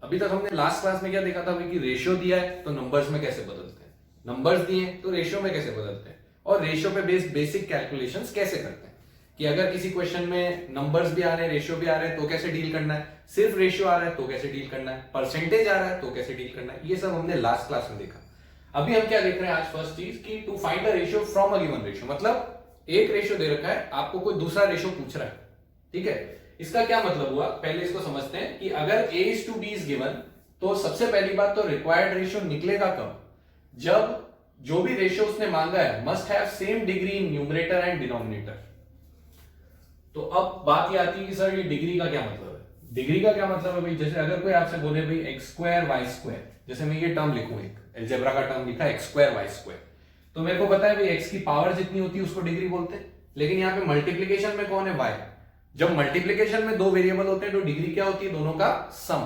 अभी तक हमने लास्ट क्लास में क्या देखा था भाई कि रेशियो दिया है तो नंबर्स में कैसे बदलते हैं, नंबर्स दिए हैं तो रेशियो में कैसे बदलते हैं, और रेशियो पे बेस्ड बेसिक कैलकुलेशंस कैसे करते हैं कि अगर किसी क्वेश्चन में नंबर्स भी आ रहे हैं रेशियो भी आ रहे हैं तो कैसे डील करना है, सिर्फ रेशियो आ रहा है तो कैसे डील करना है, परसेंटेज आ रहा है तो कैसे डील करना है, ये सब हमने लास्ट क्लास में देखा। अभी हम क्या देख रहे हैं आज फर्स्ट चीज कि to find a ratio from a given ratio, मतलब एक रेशियो दे रखा है, आपको कोई दूसरा रेशियो पूछ रहा है, ठीक है। इसका क्या मतलब हुआ, पहले इसको समझते हैं कि अगर a is to b is given तो सबसे पहली बात तो रिक्वायर्ड रेशियो निकलेगा कब, जब जो भी रेशियो उसने मांगा है must have same degree in numerator and denominator. तो अब बात ये आती है कि सर ये डिग्री का क्या मतलब है, डिग्री का क्या मतलब है भाई, जैसे अगर कोई आपसे बोले भाई एक्स स्क्वायर वाई स्क्वायर, जैसे मैं ये टर्म लिखूं, एक अलजेब्रा का टर्म लिखा एक्स स्क्वायर वाई स्क्वायर, तो मेरे को पता है भाई एक्स की पावर जितनी होती है उसको डिग्री बोलते हैं, लेकिन यहाँ पे मल्टीप्लीकेशन में कौन है, वाई। जब मल्टीप्लीकेशन में दो वेरिएबल होते हैं तो डिग्री क्या होती है, दोनों का सम,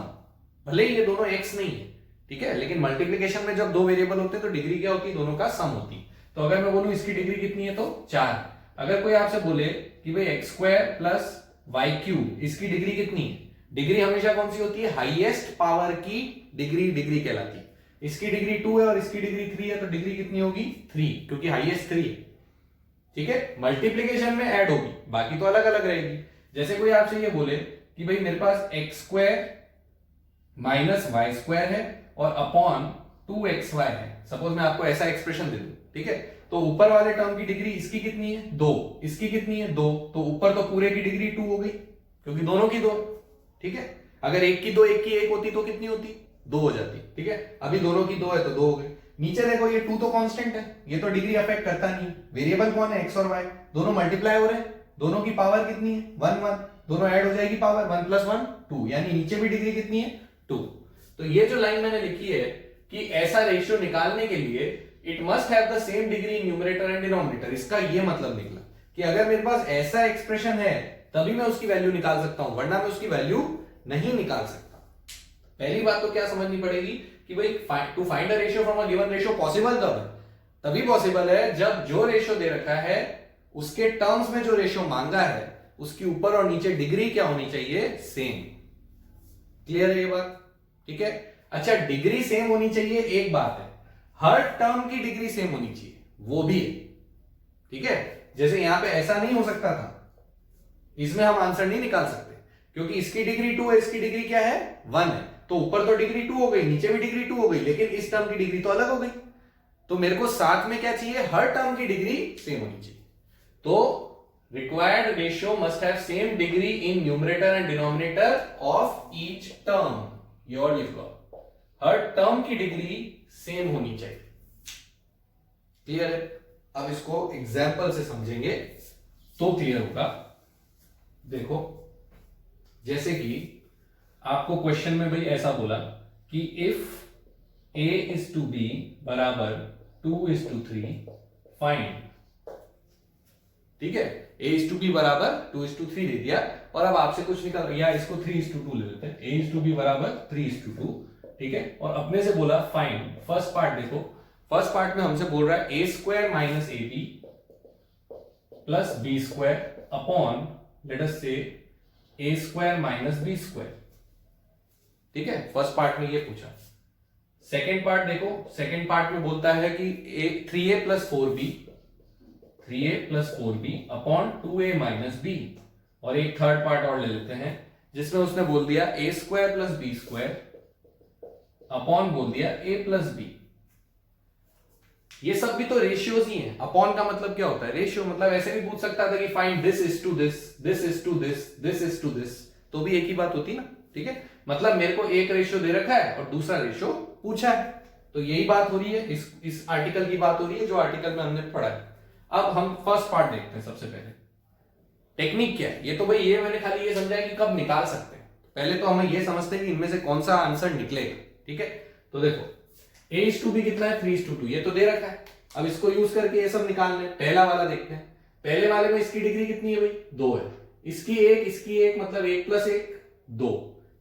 भले ही ये दोनों एक्स नहीं है, ठीक है, लेकिन मल्टीप्लीकेशन में जब दो वेरिएबल होते हैं तो डिग्री क्या होती है, दोनों का सम होती है। तो अगर मैं बोलूं इसकी डिग्री कितनी है तो 4। अगर कोई आपसे बोले कि भाई x square plus y cube, इसकी डिग्री कितनी है, डिग्री हमेशा कौन सी होती है, हाईएस्ट पावर की डिग्री डिग्री कहलाती है। इसकी डिग्री 2 है और इसकी डिग्री 3 है तो डिग्री कितनी होगी 3, क्योंकि हाईएस्ट 3 है, ठीक है। मल्टीप्लीकेशन में ऐड होगी, बाकी तो अलग अलग रहेगी। जैसे कोई आपसे ये बोले कि भाई मेरे पास x square minus y square है और अपॉन 2xy है, सपोज मैं आपको ऐसा एक्सप्रेशन दे दूं, ठीक है, तो ऊपर वाले टर्म की डिग्री इसकी कितनी है 2, इसकी कितनी है 2, तो ऊपर तो पूरे की डिग्री 2 हो गई क्योंकि दोनों की 2, ठीक है। अगर एक की 2 एक की 1 होती तो कितनी होती, 2 हो जाती, ठीक है। अभी दोनों की 2 है तो 2 हो गई। नीचे देखो ये 2 तो कांस्टेंट है, ये तो डिग्री अफेक्ट करता नहीं, वेरिएबल कौन है एक्स और वाई, दोनों मल्टीप्लाई हो रहे हैं, दोनों की पावर कितनी है 1 1, दोनों ऐड हो जाएगी पावर 1 + 1 2, यानी नीचे भी डिग्री कितनी है 2। तो ये जो लाइन मैंने लिखी है कि ऐसा रेशियो निकालने के लिए it must have the same degree in numerator and denominator, इसका ये मतलब निकला कि अगर मेरे पास ऐसा एक्सप्रेशन है तभी मैं उसकी वैल्यू निकाल सकता हूं, वरना मैं उसकी वैल्यू नहीं निकाल सकता। पहली बात तो क्या समझनी पड़ेगी कि भाई to find a ratio from a given ratio possible कब है, तभी पॉसिबल है जब जो रेशियो दे रखा है उसके टर्म्स में जो रेशियो मांगा है उसकी ऊपर और नीचे डिग्री क्या होनी चाहिए, सेम। क्लियर है ये बात, ठीक है। अच्छा, डिग्री सेम होनी चाहिए एक बात है, हर टर्म की डिग्री सेम होनी चाहिए वो भी है, ठीक है। जैसे यहां पे ऐसा नहीं हो सकता था, इसमें हम आंसर नहीं निकाल सकते क्योंकि इसकी डिग्री 2 है, इसकी डिग्री क्या है 1 है, तो ऊपर तो डिग्री 2 हो गई, नीचे भी डिग्री 2 हो गई, लेकिन इस टर्म की डिग्री तो अलग हो गई। तो मेरे को साथ में क्या चाहिए, हर टर्म की डिग्री सेम होनी चाहिए। तो required ratio must have same degree in numerator and denominator of each term, ये और लिखो, हर टर्म की डिग्री सेम होनी चाहिए। क्लियर है। अब इसको एग्जाम्पल से समझेंगे तो क्लियर होगा। देखो, जैसे कि आपको क्वेश्चन में भाई ऐसा बोला कि if a is to b बराबर 2 is to 3 फाइंड, ठीक है, a is to b बराबर 2 is to 3 ले दिया और अब आपसे कुछ निकल, या इसको 3 is to 2 ले लेते हैं, a is to b बराबर 3 is to 2, ठीक है, और अपने से बोला फाइंड। फर्स्ट पार्ट देखो, फर्स्ट पार्ट में हमसे बोल रहा है a square minus A B plus B square upon let us से a square minus B square, ठीक है, फर्स्ट पार्ट में ये पूछा। सेकेंड पार्ट देखो, सेकेंड पार्ट में बोलता है कि 3a plus 4b, 3a plus 4b upon 2a minus b, और एक थर्ड पार्ट और ले लेते हैं जिसमें उसने बोल दिया a square plus B square upon बोल दिया a प्लस b। ये सब भी तो रेशियोज ही हैं। अपॉन का मतलब क्या होता है, रेशियो, मतलब ऐसे भी पूछ सकता था कि find this is to this, this is to this, this is to this, तो भी एक ही बात होती ना, ठीक है। मतलब मेरे को एक रेशियो दे रखा है और दूसरा रेशियो पूछा है, तो यही बात हो रही है, इस आर्टिकल की बात हो रही है जो आर्टिकल में हमने पढ़ा है। अब हम फर्स्ट पार्ट देखते हैं। सबसे पहले टेक्निक क्या है, ये तो भाई ये मैंने खाली ये समझा है कि कब निकाल सकते हैं, पहले तो हमें ये समझते हैं कि इनमें से कौन सा आंसर निकलेगा, ठीक है। तो देखो a is to b कितना है 3 is to 2, ये तो दे रखा है, अब इसको यूज करके ये सब निकालने। पहला वाला देखते हैं, पहले वाले में इसकी डिग्री कितनी है भाई 2 है, इसकी एक मतलब 1 + 1 2,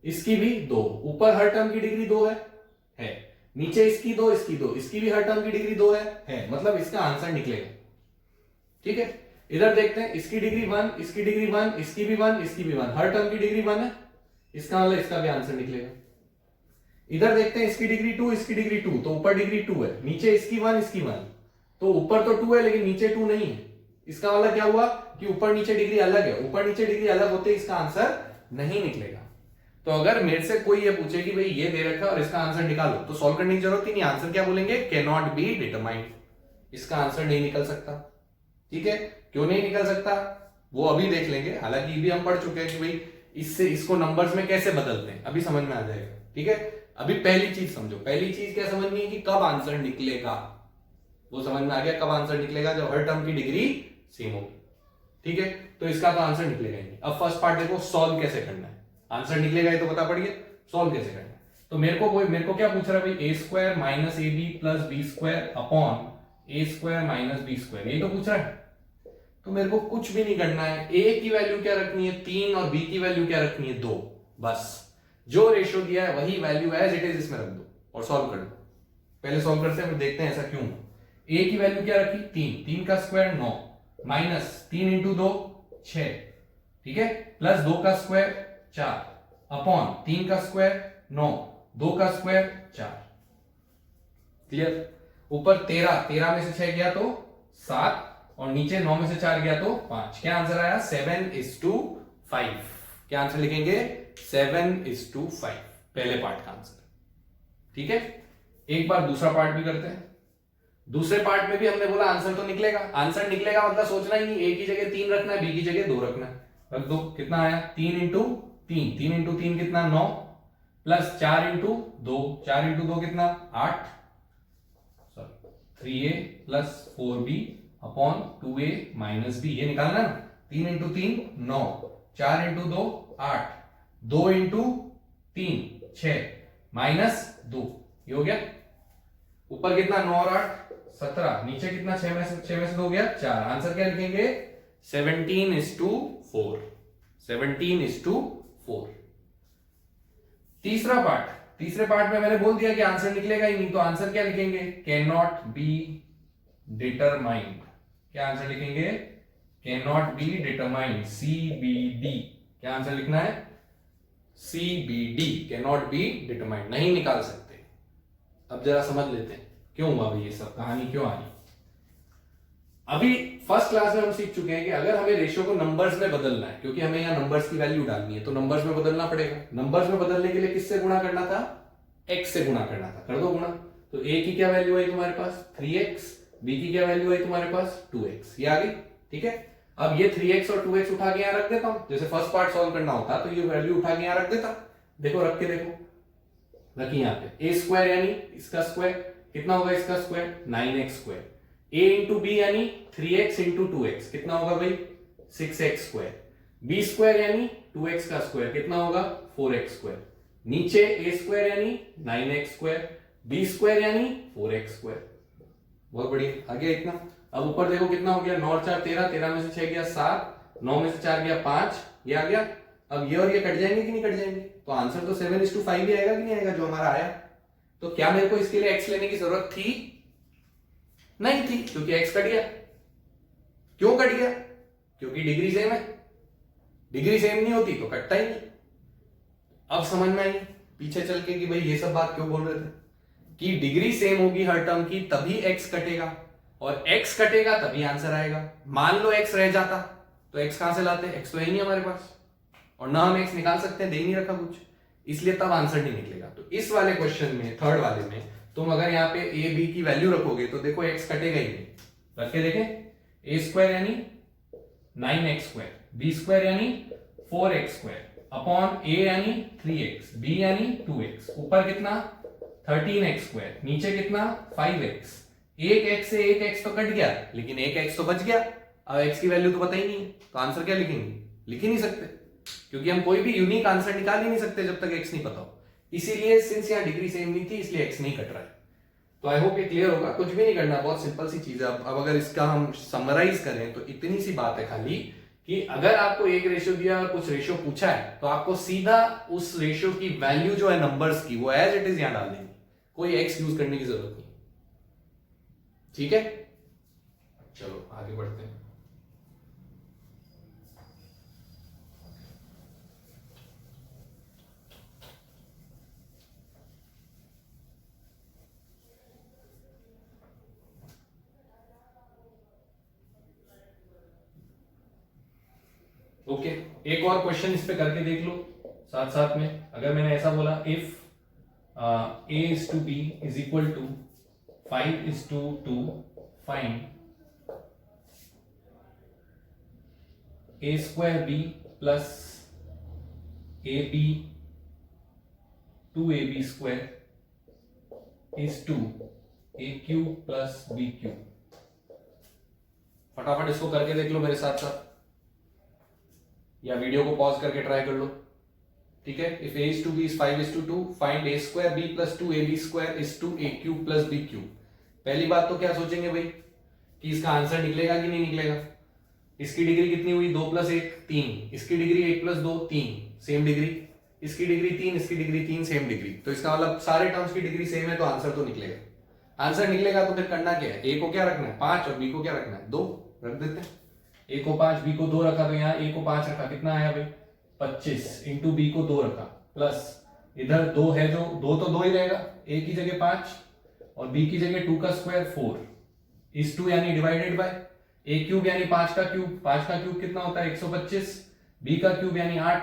इसकी भी 2, ऊपर हर टर्म की डिग्री 2 है, नीचे इसकी 2 इसकी 2, इसकी भी हर टर्म की डिग्री 2 है, मतलब इसका आंसर निकलेगा, ठीक है। इधर देखते हैं, इसकी डिग्री 1, इसकी डिग्री 1, इसकी भी 1, इसकी भी 1, हर टर्म की डिग्री 1 है, इसका मतलब इसका भी आंसर निकलेगा। इधर देखते हैं इसकी डिग्री 2, इसकी डिग्री 2, तो ऊपर डिग्री 2 है, नीचे इसकी 1, इसकी 1, तो ऊपर तो 2 है लेकिन नीचे 2 नहीं है। इसका मतलब क्या हुआ कि ऊपर नीचे डिग्री अलग है, ऊपर नीचे डिग्री अलग होते इसका आंसर नहीं निकलेगा। तो अगर मेरे से कोई ये पूछे कि भाई ये दे रखा है और इसका आंसर निकालो, तो सॉल्व करने की जरूरत ही नहीं, आंसर क्या बोलेंगे, कैन नॉट बी डिटरमाइंड, इसका आंसर नहीं निकल सकता। ठीक है, क्यों नहीं निकल सकता वो अभी देख लेंगे, हालांकि ये भी हम पढ़ चुके हैं कि भाई इससे इसको नंबर्स में कैसे बदलते हैं, अभी समझ में आ जाएगा। ठीक है, अभी पहली चीज समझो, पहली चीज क्या समझनी है कि कब आंसर निकलेगा, वो समझ में आ गया, कब आंसर निकलेगा, जब हर टर्म की डिग्री सेम होगी। ठीक है, तो इसका तो आंसर निकलेगा ही नहीं। अब फर्स्ट पार्ट देखो, सॉल्व कैसे करना है, आंसर निकलेगा ये तो बता पड़ गया, सॉल्व कैसे करना है। तो मेरे को क्या पूछ रहा है भाई, A square minus A B plus B square upon A square minus B square, यही तो पूछ रहा है। तो मेरे को कुछ भी नहीं करना है, ए की वैल्यू क्या रखनी है 3 और बी की वैल्यू क्या रखनी है 2, बस जो रेशियो दिया है वही वैल्यू एज इट इज इसमें रख दो और सॉल्व कर दो। पहले सॉल्व करते हैं फिर देखते हैं ऐसा क्यों। ए की वैल्यू क्या रखी 3, 3 का स्क्वायर 9 माइनस 3 इंटू 2 6, ठीक है, प्लस 2 का स्क्वायर 4 अपॉन 3 का स्क्वायर 9, 2 का स्क्वायर 4। क्लियर, ऊपर 13, 13 में से 6 गया तो 7 और नीचे 9 में से 4 गया तो 5। क्या आंसर आया 7:5। क्या आंसर लिखेंगे 7:5, पहले पार्ट का आंसर। ठीक है, एक बार दूसरा पार्ट भी करते हैं। दूसरे पार्ट में भी हमने बोला आंसर तो निकलेगा, आंसर निकलेगा मतलब सोचना ही नहीं, ए की जगह 3 रखना है, बी की जगह 2 रखना है, रख दो। कितना आया 3 इंटू 3, 3 इंटू 3 कितना 9 प्लस 4 इंटू 2, 4 इंटू 2 कितना 8, 3a plus 4b upon 2a minus B, ये निकालना ना, 3 इंटू 3 9, 4 इंटू 2 8, 2 इंटू 3 6 माइनस 2, ये हो गया। ऊपर कितना 9 और 8 17, नीचे कितना 6 में से 2 गया 4। आंसर क्या लिखेंगे 17:4, 17:4। तीसरा पार्ट, तीसरे पार्ट में मैंने बोल दिया कि आंसर निकलेगा ही नहीं, तो आंसर क्या लिखेंगे कैन नॉट बी डिटरमाइंड। क्या आंसर लिखेंगे can not be determined, CBD। क्या आंसर लिखना है CBD, can not be determined, नहीं निकाल सकते। अब जरा समझ लेते हैं क्यों हुआ भाई ये सब, कहानी क्यों आई। अभी फर्स्ट क्लास में हम सीख चुके हैं कि अगर हमें रेशियो को नंबर्स में बदलना है, क्योंकि हमें यहाँ नंबर्स की वैल्यू डालनी है, तो नंबर्स में बदलना पड़ेगा। नंबर्स में बदलने के लिए किससे गुणा करना था, x से गुणा करना था, कर दो गुणा। तो a की क्या वैल्यू आई तुम्हारे पास 3x, b की क्या वैल्यू आई तुम्हारे पास 2x, ये आ गई। ठीक है, अब ये 3x और 2x उठा के यहाँ रख देता हूं, जैसे फर्स्ट पार्ट सॉल्व करना होता तो ये वैल्यू उठा के यहाँ रख देता। देखो रख के देखो, रखी यहाँ पे a स्क्वायर यानी इसका स्क्वायर कितना होगा, इसका square 9x square, a into B यानी 3x इंटू 2x कितना होगा भाई 6x स्क्वायर, b स्क्वायर यानी 2x का स्क्वायर कितना होगा 4x स्क्वायर, नीचे a स्क्वायर यानी 9x स्क्वायर, b स्क्वायर यानी 4x स्क्वायर। बहुत बढ़िया, आ गया इतना। अब ऊपर देखो कितना हो गया 9 और 4 13, 13 में से 6 गया 7, 9 में से 4 गया 5, ये आ गया। अब ये और ये कट जाएंगे कि नहीं कट जाएंगे, तो आंसर तो 7:5 ही आएगा कि नहीं आएगा जो हमारा आया। तो क्या मेरे को इसके लिए x लेने की जरूरत थी, नहीं थी, क्योंकि x कट गया। क्यों कट गया, क्योंकि डिग्री सेम है, डिग्री सेम नहीं होती तो कटता ही नहीं। अब समझ में आई पीछे चल के कि भाई ये सब बात क्यों बोल रहे थे, कि डिग्री सेम होगी हर टर्म की तभी x कटेगा, और x कटेगा तभी आंसर आएगा। मान लो x रह जाता तो x कहां से लाते, x तो है ही नहीं हमारे पास, और ना हम x निकाल सकते हैं, दे ही नहीं रखा कुछ, इसलिए तब आंसर नहीं निकलेगा। तो इस वाले क्वेश्चन में, थर्ड वाले में, तुम अगर यहाँ पे a b की वैल्यू रखोगे तो देखो x कटेगा ही नहीं। रख के देखें, a स्क्वायर यानी 9x स्क्वायर, b स्क्वायर यानी 4x स्क्वायर अपॉन a यानी 3x, b यानी 2x, ऊपर कितना 13x स्क्वायर, नीचे कितना 5x। एक x से एक x तो कट गया लेकिन एक x तो बच गया। अब x की वैल्यू तो पता ही नहीं है, तो आंसर क्या लिखेंगे, लिख ही नहीं सकते, क्योंकि हम कोई भी यूनिक आंसर निकाल ही नहीं सकते जब तक x नहीं पता हो। इसीलिए सिंस यहाँ डिग्री सेम नहीं थी इसलिए x नहीं कट रहा है। तो आई होप ये क्लियर होगा, कुछ भी नहीं करना, बहुत सिंपल सी चीज है। अब अगर इसका हम समराइज करें तो इतनी सी बात है खाली कि अगर आपको एक रेशियो दिया और कुछ रेशियो पूछा है तो आपको सीधा उस रेशियो की वैल्यू जो है नंबर्स की वो एज इट इज यहां डाल देंगे, कोई एक्स यूज करने की जरूरत नहीं। ठीक है, चलो आगे बढ़ते हैं। ओके, एक और क्वेश्चन इस पे करके देख लो साथ साथ में। अगर मैंने ऐसा बोला if a is to b is equal to 5 is to 2, find a square b plus ab 2ab square is to a cube plus b cube। फटाफट इसको करके देख लो मेरे साथ साथ, या वीडियो को पॉज करके ट्राई कर लो। ठीक है, if a is to b is 5 is to 2, find a square b plus 2ab square is to a cube plus b cube। पहली बात तो क्या सोचेंगे भाई कि इसका आंसर निकलेगा कि नहीं निकलेगा। इसकी डिग्री कितनी हुई, 2 + 1 3, इसकी डिग्री 1 + 2 3, सेम डिग्री, इसकी डिग्री 3, इसकी डिग्री 3, सेम डिग्री। तो इसका मतलब सारे टर्म्स की डिग्री सेम है, तो आंसर तो निकलेगा। आंसर निकलेगा तो फिर करना क्या है, a को क्या रखना है 5 और b को क्या रखना है 2, रख देते हैं। a को 5 b को 2 रखा, तो यहाँ a को 5 रखा, कितना आया भाई 25 इंटू b को 2 रखा, प्लस इधर 2 है जो 2 तो 2 ही रहेगा, a की जगह 5 और b की जगह 2 का स्क्वायर 4 इस 2 यानी डिवाइडेड बाय a क्यूब यानी 5 का क्यूब, 5 का क्यूब कितना होता है 125, b का क्यूब यानी 8।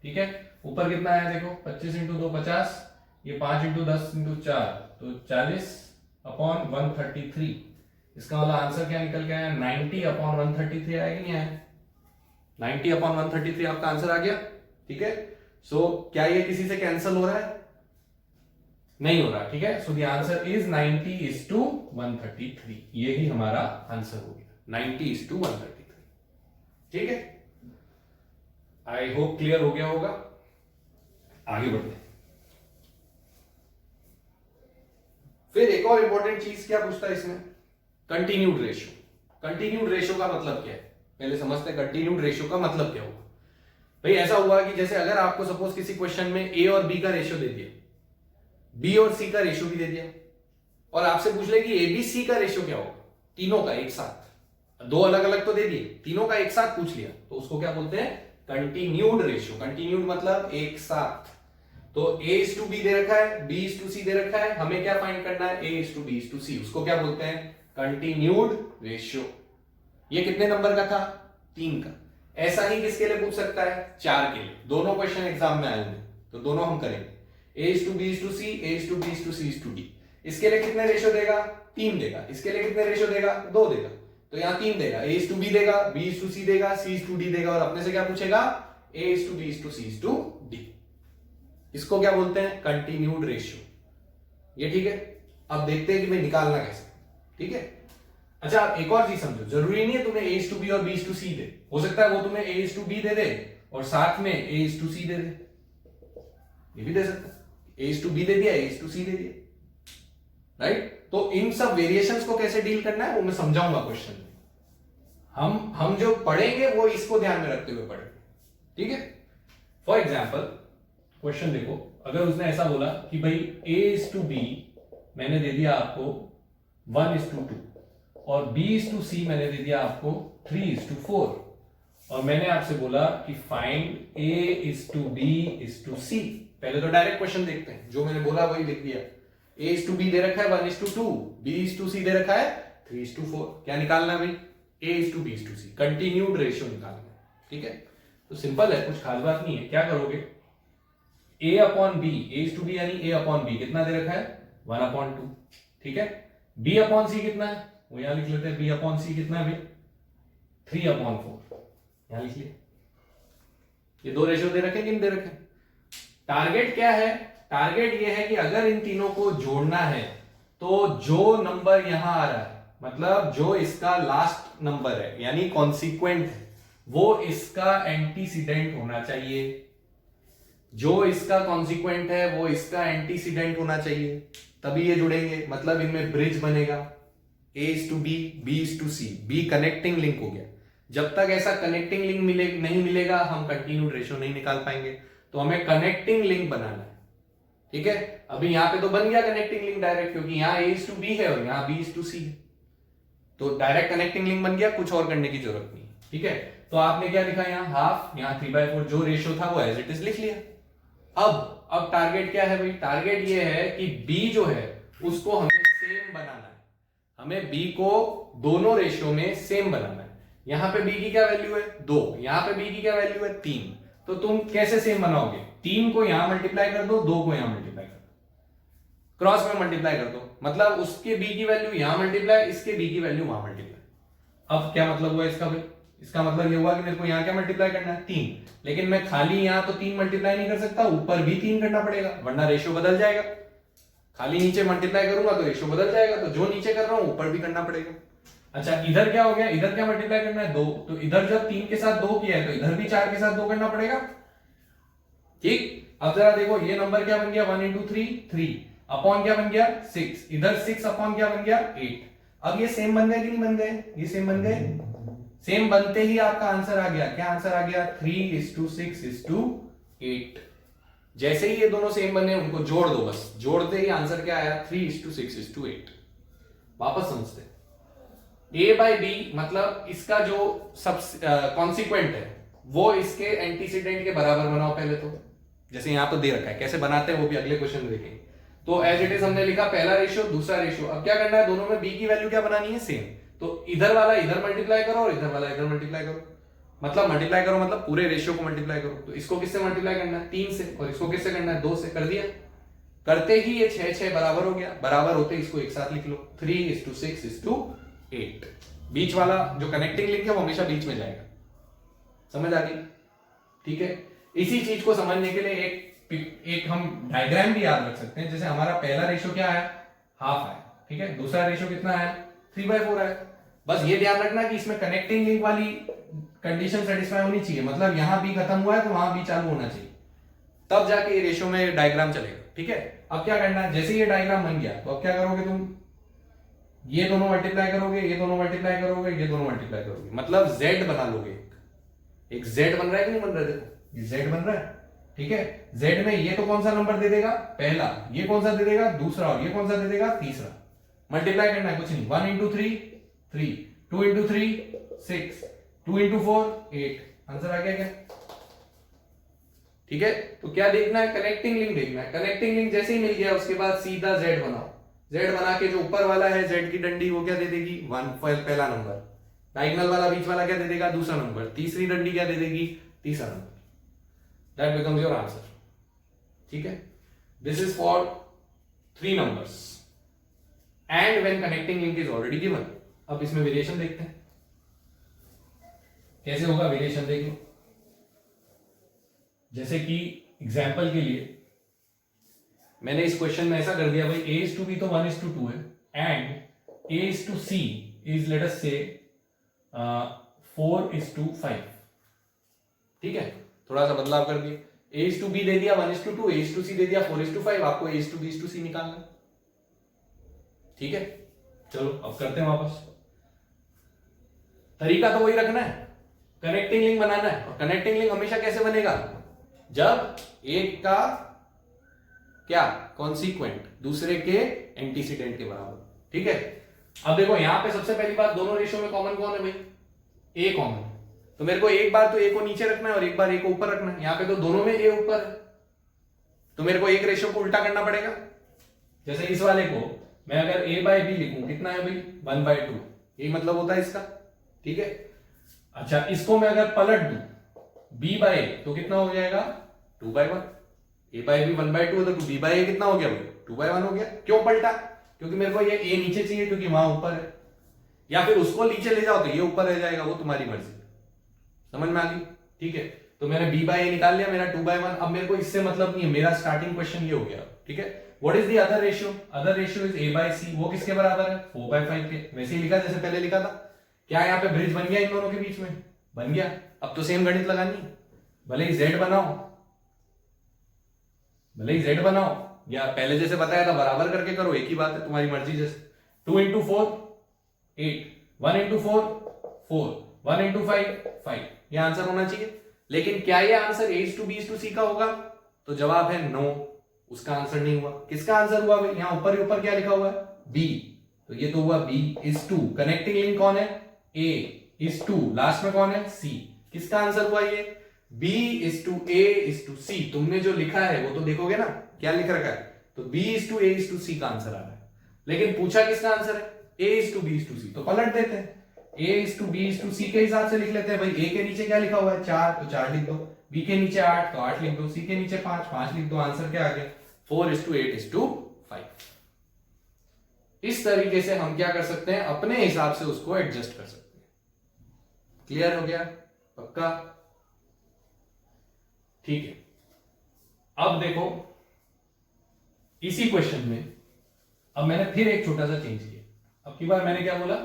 ठीक है, ऊपर कितना आया देखो 25 इंटू 2 50, ये 5 इंटू 10 इंटू 4 तो 40/133। इसका मतलब आंसर क्या निकल के आया 90/133 आया कि नहीं आया, 90/133 आपका आंसर आ गया। ठीक है, सो क्या ये किसी से कैंसिल हो रहा है, नहीं हो रहा। ठीक है, सो द आंसर इज 90:133, ये ही हमारा आंसर हो गया 90:133। ठीक है, आई होप क्लियर हो गया होगा। आगे बढ़ते हैं। फिर एक और इंपॉर्टेंट चीज क्या पूछता है इसमें, कंटिन्यूड रेशियो। कंटिन्यूड रेशियो का मतलब क्या है, पहले समझते हैं कंटिन्यूड रेशियो का मतलब क्या हुआ। भाई ऐसा हुआ कि जैसे अगर आपको सपोज किसी क्वेश्चन में a और b का रेशियो दे दिया, b और c का रेशियो भी दे दिया, और आपसे पूछ ले कि abc का रेशियो क्या होगा, तीनों का एक साथ, दो अलग अलग तो दे दिए, तीनों का एक साथ पूछ लिया, तो उसको क्या बोलते हैं कंटिन्यूड रेशियो। कंटिन्यूड मतलब एक साथ। तो a is to b दे रखा है, b is to c दे रखा है, हमें क्या फाइंड करना है a is to b is to c, उसको क्या बोलते हैं कंटिन्यूड रेशियो। ये कितने नंबर का था 3 का। ऐसा ही किसके लिए पूछ सकता है 4 के लिए, दोनों क्वेश्चन एग्जाम में आए होंगे तो दोनों हम करेंगे। a is to b is to c, a is to b is to c is to d। इसके लिए कितने रेशियो देगा 3 देगा, इसके लिए कितने रेशियो देगा 2 देगा, तो यहाँ 3 देगा, a is to b देगा, b is to c देगा, c is to d देगा, और अपने से क्या पूछेगा a is to b is to c is to d। इसको क्या बोलते हैं कंटिन्यूड रेशियो। ये ठीक है, अब देखते हैं कि मैं निकालना कैसे। ठीक है, अच्छा एक और चीज समझो, जरूरी नहीं है तुम्हें a is to b और b is to c दे, हो सकता है वो तुम्हें a is to b दे दे और साथ में a is to c दे दे, ये भी दे सकता है। a is to b दे दिया, a is to c दे दिया, राइट। तो इन सब वेरिएशंस को कैसे डील करना है वो मैं समझाऊंगा क्वेश्चन में। हम जो पढ़ेंगे वो इसको ध्यान में रखते हुए पढ़ेंगे। ठीक है, फॉर एग्जाम्पल क्वेश्चन देखो, अगर उसने ऐसा बोला कि भाई a is to b मैंने दे दिया आपको 1:2 और b is to c मैंने दे दिया आपको 3:4, और मैंने आपसे बोला कि find a is to b is to c। पहले तो डायरेक्ट क्वेश्चन देखते हैं, जो मैंने बोला वही लिख दिया। a is to b दे रखा है 1:2, b is to c दे रखा है 3:4। क्या निकालना है भाई a is to b is to c, continued ratio निकालना है। ठीक है, तो सिंपल है, कुछ खास बात नहीं है। क्या करोगे a/b, a is to b यानी a/b कितना दे रखा है 1/2। ठीक है, b/c कितना है वो यहां लिख लेते हैं, b/c कितना है भाई 3/4, यहां लिख लिया। ये दो रेशियो दे रखे कि नहीं दे रखे। टारगेट क्या है, टारगेट ये है कि अगर इन तीनों को जोड़ना है तो जो नंबर यहां आ रहा है, मतलब जो इसका लास्ट नंबर है यानी कॉन्सिक्वेंट है, वो इसका एंटीसीडेंट होना चाहिए। जो इसका कॉन्सिक्वेंट है वो इसका एंटीसीडेंट होना चाहिए, तभी ये जुड़ेंगे, मतलब इनमें ब्रिज बनेगा। a is to b, b is to c, b connecting link हो गया। जब तक ऐसा कनेक्टिंग लिंक नहीं मिलेगा हम कंटिन्यूड रेशियो नहीं निकाल पाएंगे, तो हमें कनेक्टिंग लिंक बनाना है। ठीक है, अभी यहां पे तो बन गया कनेक्टिंग लिंक डायरेक्ट, क्योंकि यहाँ a is to b है और यहाँ b is to c है, तो डायरेक्ट कनेक्टिंग लिंक बन गया, कुछ और करने की जरूरत नहीं। ठीक है, तो आपने क्या लिखा यहाँ हाफ, यहाँ 3/4, जो रेशियो था वो एज इट इज लिख लिया। अब टारगेट क्या है भाई, टारगेट ये है कि b जो है उसको हमें सेम बनाना है, हमें b को दोनों रेशियो में सेम बनाना है। यहाँ पे b की क्या वैल्यू है 2, यहाँ पे b की क्या वैल्यू है 3, तो तुम कैसे सेम बनाओगे, 3 को यहां मल्टीप्लाई कर दो, 2 को यहां मल्टीप्लाई कर दो, क्रॉस में मल्टीप्लाई कर दो, मतलब उसके b की वैल्यू यहां मल्टीप्लाई, इसके b की वैल्यू वहां मल्टीप्लाई। अब क्या मतलब हुआ इसका भाई, इसका मतलब ये हुआ कि मेरे को यहां क्या मल्टीप्लाई करना है 3, लेकिन मैं खाली यहां तो 3 मल्टीप्लाई नहीं कर सकता, ऊपर भी 3 करना पड़ेगा वरना रेशियो बदल जाएगा। खाली नीचे मल्टीप्लाई करूंगा तो रेशियो बदल जाएगा, तो जो नीचे कर रहा हूं ऊपर भी करना पड़ेगा। अच्छा इधर क्या हो गया, इधर क्या मल्टीप्लाई करना है 2, तो इधर जब 3 के साथ 2 किया है तो इधर भी 4 के साथ 2 करना पड़ेगा। ठीक, अब जरा देखो ये नंबर क्या बन गया 1 इंटू 3 3 अपॉन क्या बन गया 6, इधर 6 अपॉन क्या बन गया 8। अब ये सेम बन गए कि नहीं बन गए, ये सेम बन गए, सेम बनते ही आपका आंसर आ गया, क्या आंसर आ गया 3:6:8। जैसे ही ये दोनों सेम बने उनको जोड़ दो, बस जोड़ते ही आंसर क्या आया 3:6:8। वापस समझते हैं, a बाई बी मतलब इसका जो सब कॉन्सिक्वेंट है वो इसके एंटीसीडेंट के बराबर बनाओ पहले तो, जैसे यहां तो दे रखा है, कैसे बनाते हैं वो भी अगले क्वेश्चन में देखेंगे। तो एज इट इज हमने लिखा पहला रेशियो दूसरा रेशियो, अब क्या करना है दोनों में b की वैल्यू क्या बनानी है सेम, तो इधर वाला इधर मल्टीप्लाई करो और इधर वाला इधर मल्टीप्लाई करो, मतलब मल्टीप्लाई करो मतलब पूरे रेशियो को मल्टीप्लाई करो। तो इसको किससे मल्टीप्लाई करना है 3 से, और इसको किससे करना है 2 से, कर दिया, करते ही ये 6 बराबर हो गया, बराबर होते इसको एक साथ लिख लो 3:6:8। बीच वाला जो कनेक्टिंग लिंक है वो हमेशा बीच में जाएगा, समझ आ गई। ठीक है, इसी चीज को समझने के लिए एक हम डायग्राम भी याद रख सकते हैं, जैसे हमारा पहला रेशियो क्या है हाफ है, ठीक है, दूसरा रेशियो कितना है 3/4 है। बस ये ध्यान रखना कि इसमें कनेक्टिंग लिंक वाली कंडीशन सेटिस्फाई होनी चाहिए, मतलब यहां बी खत्म हुआ है तो वहां बी चालू होना चाहिए, तब जाके ये रेशियो में डायग्राम चलेगा। ठीक है, अब क्या करना है, जैसे ये डायग्राम बन गया तो अब क्या करोगे तुम, ये दोनों मल्टीप्लाई करोगे, ये दोनों मल्टीप्लाई करोगे, ये दोनों मल्टीप्लाई करोगे, मतलब z बना लोगे, एक z बन रहा है कि नहीं बन रहा है, देखो ये z बन रहा है। ठीक है, z में ये तो कौन सा नंबर दे देगा पहला, ये कौन सा दे देगा दूसरा, और ये कौन सा दे देगा तीसरा। मल्टीप्लाई करना है कुछ नहीं, 1 इंटू 3 3, 2 इंटू 3 6, 2 इंटू 4 8, आंसर आ गया क्या। ठीक है, तो क्या देखना है कनेक्टिंग लिंक देखना है, कनेक्टिंग लिंक जैसे ही मिल गया उसके बाद सीधा z बनाओ, z बना के जो ऊपर वाला है z की डंडी वो क्या दे देगी 1 पहला नंबर, डायगोनल वाला बीच वाला क्या दे देगा दूसरा नंबर, तीसरी डंडी क्या दे देगी तीसरा number, that becomes your answer. ठीक है, this is for 3 numbers and when connecting link is already given. अब इसमें वेरिएशन देखते हैं कैसे होगा, वेरिएशन देख लो। जैसे कि एग्जाम्पल के लिए मैंने इस क्वेश्चन में ऐसा कर दिया भाई a:b तो 1:2 है and a:c is late us से 4:5। ठीक है, थोड़ा सा बदलाव कर दिया, a:b दे दिया 1:2, a:c दे दिया 4:5, आपको a:b:c निकालना। ठीक है, चलो अब करते हैं वापस, तरीका तो वही रखना है, कनेक्टिंग लिंक बनाना है, और कनेक्टिंग लिंक हमेशा कैसे बनेगा जब एक का क्या कॉन्सिक्वेंट दूसरे के एंटीसीडेंट के बराबर। ठीक है, अब देखो यहां पे सबसे पहली बात दोनों रेशियो में कॉमन कौन है भाई, ए कॉमन, तो मेरे को एक बार तो ए को नीचे रखना है और एक बार ए को ऊपर रखना है, यहां पे तो दोनों में ए ऊपर है, तो मेरे को एक रेशियो को उल्टा करना पड़ेगा। जैसे इस वाले को मैं अगर a बाई बी लिखूं कितना है भाई 1/2, यही मतलब होता है इसका। ठीक है, अच्छा इसको मैं अगर पलट दूं b बाई तो कितना हो जाएगा 2/1, a बाई बी 1/2 है तो b बाई कितना हो गया भाई 2/1 हो गया। क्यों पलटा, क्योंकि मेरे को ये a नीचे चाहिए क्योंकि वहां ऊपर है, या फिर उसको नीचे ले जाओ तो ये ऊपर रह जाएगा, वो तुम्हारी मर्जी, समझ में आ गई। ठीक है, तो मैंने b बाई निकाल लिया, मेरा 2/1, अब मेरे को इससे मतलब नहीं है, मेरा स्टार्टिंग क्वेश्चन ये हो गया। ठीक है, what is the other ratio, other ratio is a by C, वो किसके बराबर है 4/5 के, वैसे ही लिखा जैसे पहले लिखा था। क्या यहाँ पे ब्रिज बन गया इन दोनों के बीच में, बन गया। अब तो सेम गणित लगानी, भले ही z बनाओ, भले ही z बनाओ, या पहले जैसे बताया था बराबर करके करो, एक ही बात है, तुम्हारी मर्जी। जैसे 2 इंटू 4 8, 1 इंटू 4 4, 1 इंटू 5 5, यह आंसर होना चाहिए। लेकिन क्या ये आंसर a:b:c का होगा, तो जवाब है नो, उसका आंसर नहीं हुआ। किसका आंसर हुआ भाई, यहां ऊपर ही ऊपर क्या लिखा हुआ है b, तो ये तो हुआ b:2, कनेक्टिंग लिंक कौन है a:2, लास्ट में कौन है c, किसका आंसर हुआ ये b:a:c। तुमने जो लिखा है वो तो देखोगे ना क्या लिख रखा है, तो b:a:c का आंसर आ रहा है, लेकिन पूछा किसका आंसर है a:b:c, तो पलट देते हैं A:B:C के हिसाब से लिख लेते हैं भाई। A के नीचे क्या लिखा हुआ है 4, तो 4 लिख दो। B के नीचे 8, तो 8 लिख दो। C के नीचे 5, 5 लिख दो। आंसर क्या आ गया 4:8:5। इस तरीके से हम क्या कर सकते हैं, अपने हिसाब से उसको एडजस्ट कर सकते हैं। क्लियर हो गया? पक्का? ठीक है। अब देखो इसी क्वेश्चन में अब मैंने फिर एक छोटा सा चेंज किया। अब की बार मैंने क्या बोला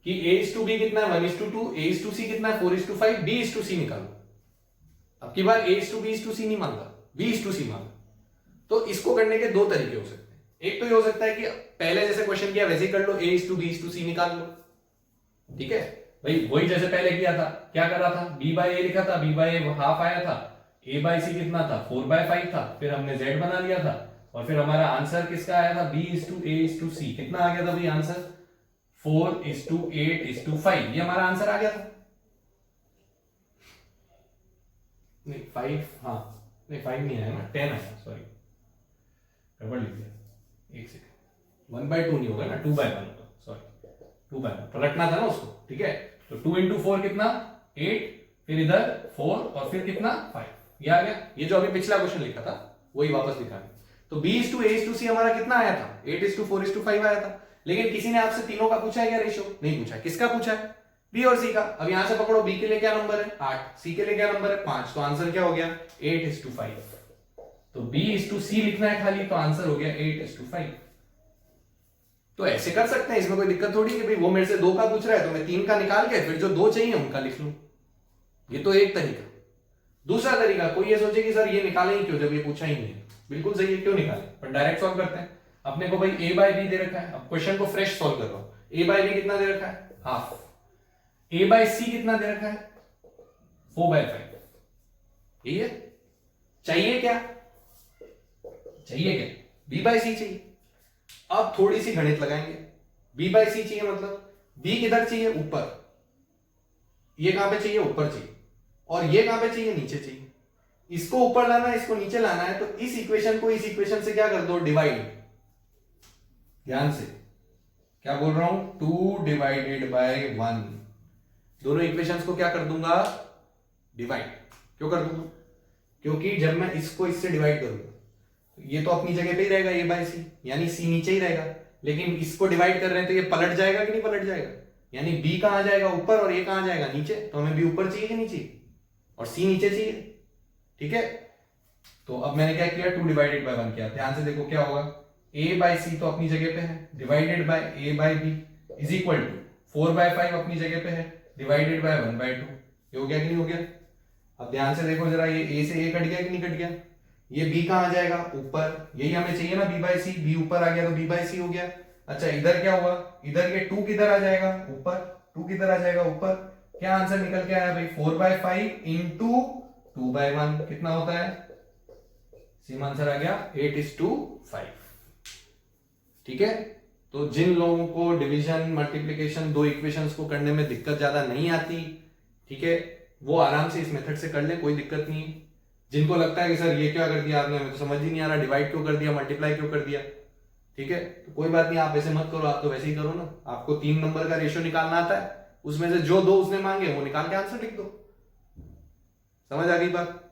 कि A:B कितना है 1:2, A:C कितना है 4:5, B:C निकालो। अब की बार A:B:C नहीं मांगा, B:C मांगा। तो इसको करने के दो तरीके हो सकते हैं। एक तो ये हो सकता है कि पहले जैसे क्वेश्चन किया वैसे ही कर लो, A:B:C निकाल लो। ठीक है भाई, वही जैसे पहले किया था। क्या करा था, B/A लिखा था, B/A हाफ आया था, A/C कितना था 4/5 था, फिर हमने Z बना लिया था और फिर हमारा आंसर किसका आया था B:A:C। कितना आ गया था भाई आंसर 4:8:5। ये हमारा आंसर आ गया था। नहीं 5, हाँ नहीं 5 नहीं आया ना, 10 आया, सॉरी गड़बड़ लिख दिया, एक सेकंड। 1/2 नहीं होगा ना, 2/1 होगा, सॉरी 2/1 पलटना था ना उसको। ठीक है, तो 2 × 4 कितना 8, फिर इधर 4 और फिर कितना 5, ये आ गया। ये जो अभी पिछला क्वेश्चन लिखा था वही वापस लिखा है। तो B:A:C हमारा कितना आया था 8:4:5 आया था। लेकिन किसी ने आपसे तीनों का पूछा है क्या रेशियो? नहीं पूछा। किसका पूछा है? B और C का। अब यहां से पकड़ो, B के लिए क्या नंबर है 8, C के लिए क्या नंबर है 5, तो आंसर क्या हो गया 8:5। तो B:C लिखना है खाली, तो आंसर हो गया 8:5। तो ऐसे कर सकते हैं, इसमें कोई दिक्कत थोड़ी है कि भाई वो मेरे से 2 का पूछ रहा है तो मैं 3 का निकाल के फिर जो 2 चाहिए उनका लिख लूं। ये तो एक तरीका। दूसरा तरीका, कोई ये सोचे कि सर ये निकाले ही क्यों जब ये पूछा ही नहीं है। बिल्कुल सही है, क्यों निकाले, पर डायरेक्ट सॉल्व करते हैं। अपने को भाई A/B दे रखा है। अब क्वेश्चन को फ्रेश सॉल्व कर रहा हूं। A/B कितना दे रखा है हाफ, A/C कितना दे रखा है 4/5। यही है। चाहिए क्या, चाहिए क्या B/C चाहिए। अब थोड़ी सी गणित लगाएंगे। B/C चाहिए मतलब B किधर चाहिए ऊपर, ये कहां पे चाहिए ऊपर चाहिए, और ये कहां पे चाहिए नीचे चाहिए। इसको ऊपर लाना है, इसको नीचे लाना है, तो इस इक्वेशन को इस इक्वेशन से क्या कर दो डिवाइड। ध्यान से क्या बोल रहा हूं 2/1। दोनों इक्वेशंस को क्या कर दूंगा डिवाइड। क्यों कर दूंगा, क्योंकि जब मैं इसको इससे डिवाइड करूंगा ये तो अपनी जगह पे ही रहेगा A/C, यानी C नीचे ही रहेगा। लेकिन इसको डिवाइड कर रहे हैं तो ये पलट जाएगा कि नहीं पलट जाएगा, यानी B कहां जाएगा ऊपर और A कहां जाएगा नीचे। तो हमें B ऊपर चाहिए कि नीचे, और C नीचे चाहिए। ठीक है, तो अब मैंने क्या किया 2/1 किया। ध्यान से देखो क्या होगा, A/C तो अपनी जगह पे है, divided by A/B is equal to 4/5 अपनी जगह पे है, डिवाइडेड बाय 1/2। ये हो गया कि नहीं हो गया। अब ध्यान से देखो जरा, ये A से A कट गया कि नहीं कट गया। ये B कहां जाएगा ऊपर, यही हमें चाहिए ना B/C। B ऊपर आ गया तो B/C हो गया। अच्छा इधर क्या हुआ, इधर ये 2 किधर आ जाएगा ऊपर, 2 किधर आ जाएगा ऊपर। क्या आंसर निकल के आया भाई 4/5 इंटू 2/1 कितना होता है, सेम आंसर आ गया 8:5। ठीक है, तो जिन लोगों को डिवीजन मल्टीप्लिकेशन दो इक्वेशंस को करने में दिक्कत ज्यादा नहीं आती, ठीक है, वो आराम से इस मेथड से कर ले, कोई दिक्कत नहीं है। जिनको लगता है कि सर ये क्या कर दिया आपने, हमें तो समझ ही नहीं आ रहा, डिवाइड क्यों कर दिया मल्टीप्लाई क्यों कर दिया, ठीक है, तो कोई बात नहीं, आप ऐसे मत करो, आप तो वैसे ही करो ना। आपको 3 नंबर का रेशियो निकालना आता है, उसमें से जो 2 उसने मांगे वो निकाल के आंसर लिख दो। समझ आ गई बात।